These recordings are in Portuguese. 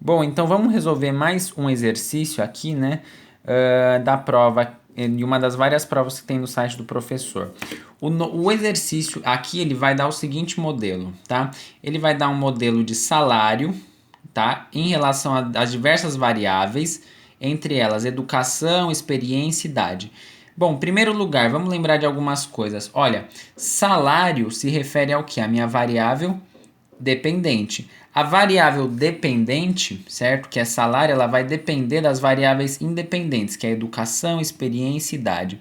Bom, então vamos resolver mais um exercício aqui, né, da prova, de uma das várias provas que tem no site do professor. O exercício aqui, ele vai dar o seguinte modelo, tá? Ele vai dar um modelo de salário, tá? Em relação às diversas variáveis, entre elas educação, experiência e idade. Bom, em primeiro lugar, vamos lembrar de algumas coisas. Olha, salário se refere ao que? A minha variável dependente. A variável dependente, certo? Que é salário, ela vai depender das variáveis independentes, que é educação, experiência e idade.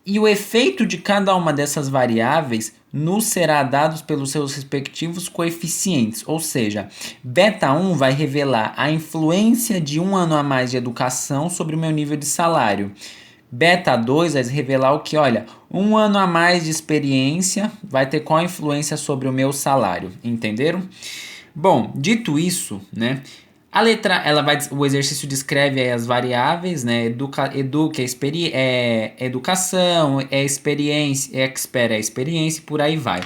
E o efeito de cada uma dessas variáveis nos será dado pelos seus respectivos coeficientes, ou seja, beta 1 vai revelar a influência de um ano a mais de educação sobre o meu nível de salário. Beta 2 vai revelar o que? Olha, um ano a mais de experiência vai ter qual influência sobre o meu salário, entenderam? Bom, dito isso, né? A letra, o exercício descreve aí as variáveis, né? Educação, é experiência, expert é experiência e por aí vai.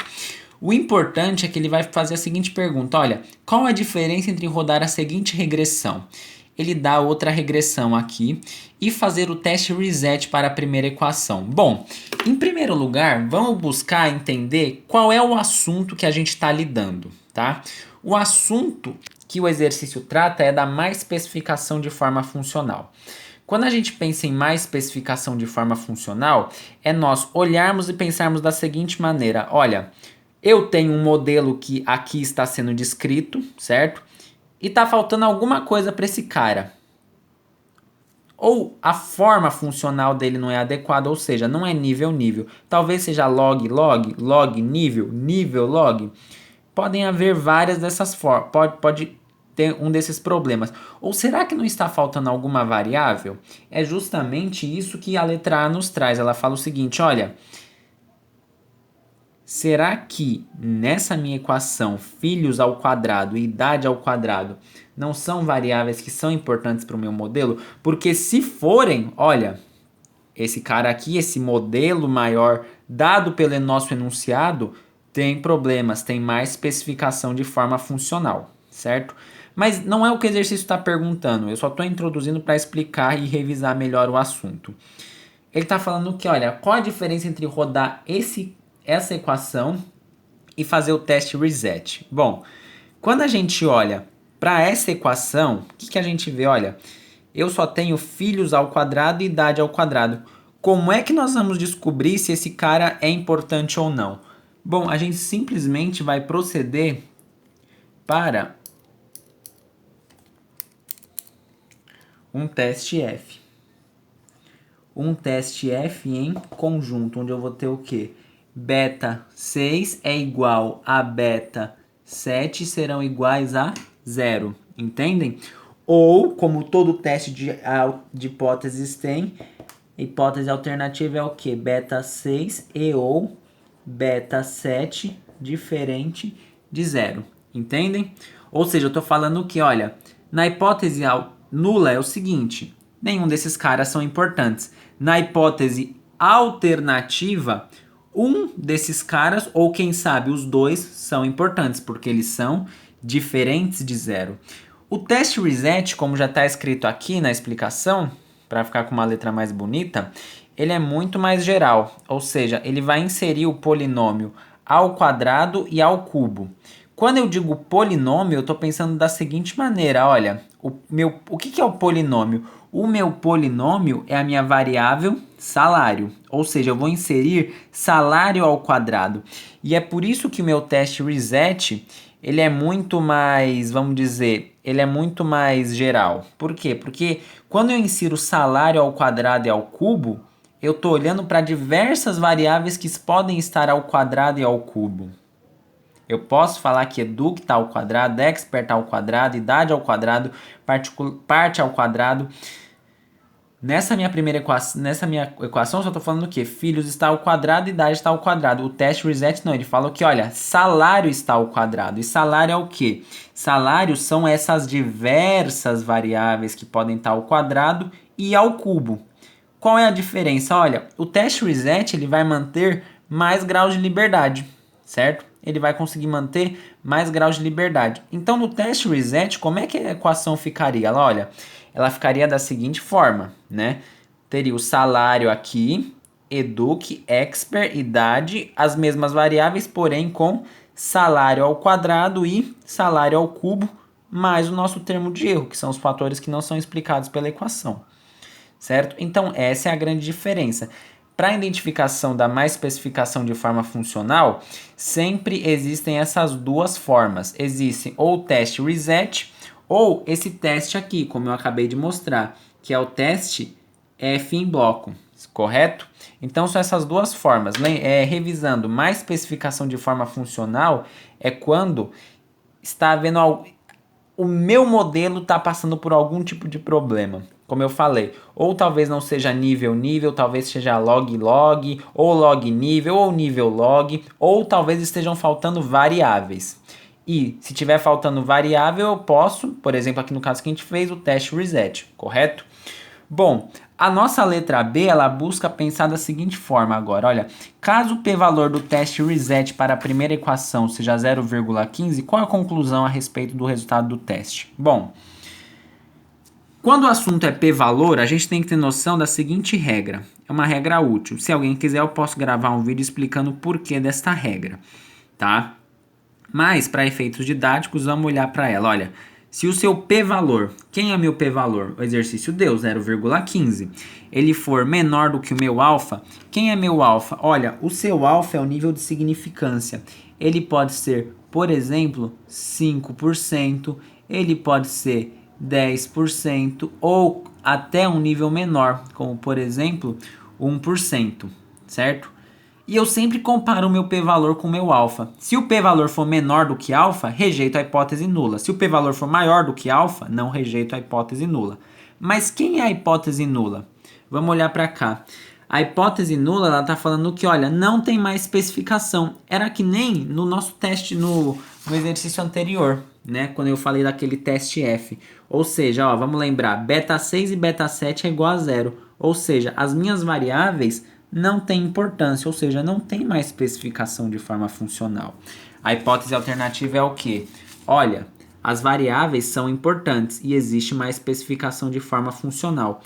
O importante é que ele vai fazer a seguinte pergunta: olha, qual a diferença entre rodar a seguinte regressão? Ele dá outra regressão aqui e fazer o teste reset para a primeira equação. Bom, em primeiro lugar, vamos buscar entender qual é o assunto que a gente está lidando, tá? O assunto que o exercício trata é da má especificação de forma funcional. Quando a gente pensa em mais especificação de forma funcional, é nós olharmos e pensarmos da seguinte maneira: olha, eu tenho um modelo que aqui está sendo descrito, certo? E está faltando alguma coisa para esse cara. Ou a forma funcional dele não é adequada, ou seja, não é nível. Talvez seja log, nível, log. Podem haver várias dessas formas. Pode ter um desses problemas. Ou será que não está faltando alguma variável? É justamente isso que a letra A nos traz. Ela fala o seguinte: olha, será que nessa minha equação filhos ao quadrado e idade ao quadrado não são variáveis que são importantes para o meu modelo? Porque se forem, olha, esse cara aqui, esse modelo maior dado pelo nosso enunciado, tem problemas, tem mais especificação de forma funcional, certo? Mas não é o que o exercício está perguntando, eu só estou introduzindo para explicar e revisar melhor o assunto. Ele está falando que, olha, qual a diferença entre rodar essa equação e fazer o teste reset? Bom, quando a gente olha para essa equação, o que a gente vê? Olha, eu só tenho filhos ao quadrado e idade ao quadrado. Como é que nós vamos descobrir se esse cara é importante ou não? Bom, a gente simplesmente vai proceder para um teste F. Um teste F em conjunto, onde eu vou ter o quê? Beta 6 é igual a beta 7 serão iguais a 0, entendem? Ou, como todo teste de hipóteses tem, hipótese alternativa é o que? Beta 6 e ou beta 7 diferente de 0, entendem? Ou seja, eu estou falando que, olha, na hipótese nula é o seguinte: nenhum desses caras são importantes. Na hipótese alternativa, um desses caras, ou quem sabe os dois, são importantes, porque eles são diferentes de 0. O teste reset, como já está escrito aqui na explicação, para ficar com uma letra mais bonita, ele é muito mais geral, ou seja, ele vai inserir o polinômio ao quadrado e ao cubo. Quando eu digo polinômio, eu estou pensando da seguinte maneira: olha, o que é o polinômio? O meu polinômio é a minha variável salário, ou seja, eu vou inserir salário ao quadrado. E é por isso que o meu teste reset, ele é muito mais, vamos dizer, ele é muito mais geral. Por quê? Porque quando eu insiro salário ao quadrado e ao cubo, eu estou olhando para diversas variáveis que podem estar ao quadrado e ao cubo. Eu posso falar que educ está ao quadrado, expert está ao quadrado, idade ao quadrado, parte ao quadrado. Nessa minha equação, eu só estou falando o quê? Filhos está ao quadrado, idade está ao quadrado. O teste reset não, ele fala que, olha, salário está ao quadrado. E salário é o quê? Salário são essas diversas variáveis que podem estar ao quadrado e ao cubo. Qual é a diferença? Olha, o teste reset ele vai manter mais graus de liberdade, certo? ele vai conseguir manter mais graus de liberdade. Então, no teste reset, como é que a equação ficaria? Olha, ela ficaria da seguinte forma, né? Teria o salário aqui, educ, expert, idade, as mesmas variáveis, porém com salário ao quadrado e salário ao cubo, mais o nosso termo de erro, que são os fatores que não são explicados pela equação, certo? Então, essa é a grande diferença. Para a identificação da má especificação de forma funcional, sempre existem essas duas formas. Existe ou o teste reset, ou esse teste aqui, como eu acabei de mostrar, que é o teste F em bloco, correto? Então, são essas duas formas. Revisando, má especificação de forma funcional é quando está havendo o meu modelo está passando por algum tipo de problema, como eu falei, ou talvez não seja nível, talvez seja log, ou log nível, ou nível log, ou talvez estejam faltando variáveis. E se tiver faltando variável, eu posso, por exemplo, aqui no caso que a gente fez, o teste reset, correto? Bom, a nossa letra B, ela busca pensar da seguinte forma agora, olha, caso o p-valor do teste reset para a primeira equação seja 0,15, qual a conclusão a respeito do resultado do teste? Bom, quando o assunto é p-valor, a gente tem que ter noção da seguinte regra, é uma regra útil, se alguém quiser eu posso gravar um vídeo explicando o porquê desta regra, tá? Mas, para efeitos didáticos, vamos olhar para ela, olha, se o seu p-valor, quem é meu p-valor? O exercício deu 0,15. Ele for menor do que o meu alfa, quem é meu alfa? Olha, o seu alfa é o nível de significância. Ele pode ser, por exemplo, 5%, ele pode ser 10% ou até um nível menor, como por exemplo, 1%, certo? E eu sempre comparo o meu p-valor com o meu alfa. Se o p-valor for menor do que alfa, rejeito a hipótese nula. Se o p-valor for maior do que alfa, não rejeito a hipótese nula. Mas quem é a hipótese nula? Vamos olhar para cá. A hipótese nula, ela está falando que, olha, não tem mais especificação. Era que nem no nosso teste, no exercício anterior, né? Quando eu falei daquele teste F. Ou seja, ó, vamos lembrar, beta 6 e beta 7 é igual a zero. Ou seja, as minhas variáveis não tem importância, ou seja, não tem mais especificação de forma funcional. A hipótese alternativa é o quê? Olha, as variáveis são importantes e existe mais especificação de forma funcional.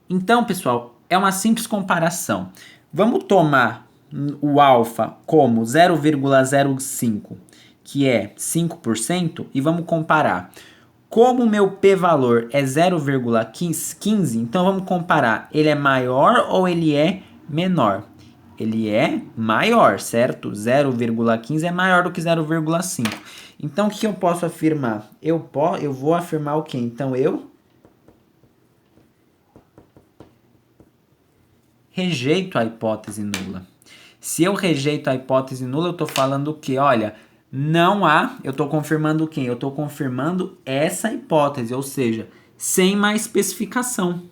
Então, pessoal, é uma simples comparação. Vamos tomar o alfa como 0,05, que é 5%, e vamos comparar. Como o meu p-valor é 0,15, então vamos comparar, ele é maior ou ele é menor? Ele é maior, certo? 0,15 é maior do que 0,5. Então, o que eu posso afirmar? Eu vou afirmar o quê? Então, eu rejeito a hipótese nula. Se eu rejeito a hipótese nula, eu estou falando o quê? Olha, não há... Eu estou confirmando quem? Eu estou confirmando essa hipótese, ou seja, sem mais especificação.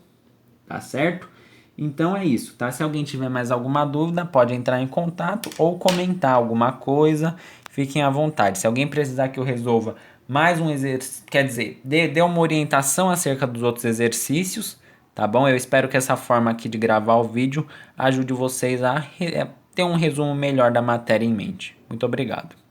Tá certo? Então é isso, tá? Se alguém tiver mais alguma dúvida, pode entrar em contato ou comentar alguma coisa. Fiquem à vontade. Se alguém precisar que eu resolva mais um exercício, quer dizer, dê uma orientação acerca dos outros exercícios, tá bom? Eu espero que essa forma aqui de gravar o vídeo ajude vocês a ter um resumo melhor da matéria em mente. Muito obrigado.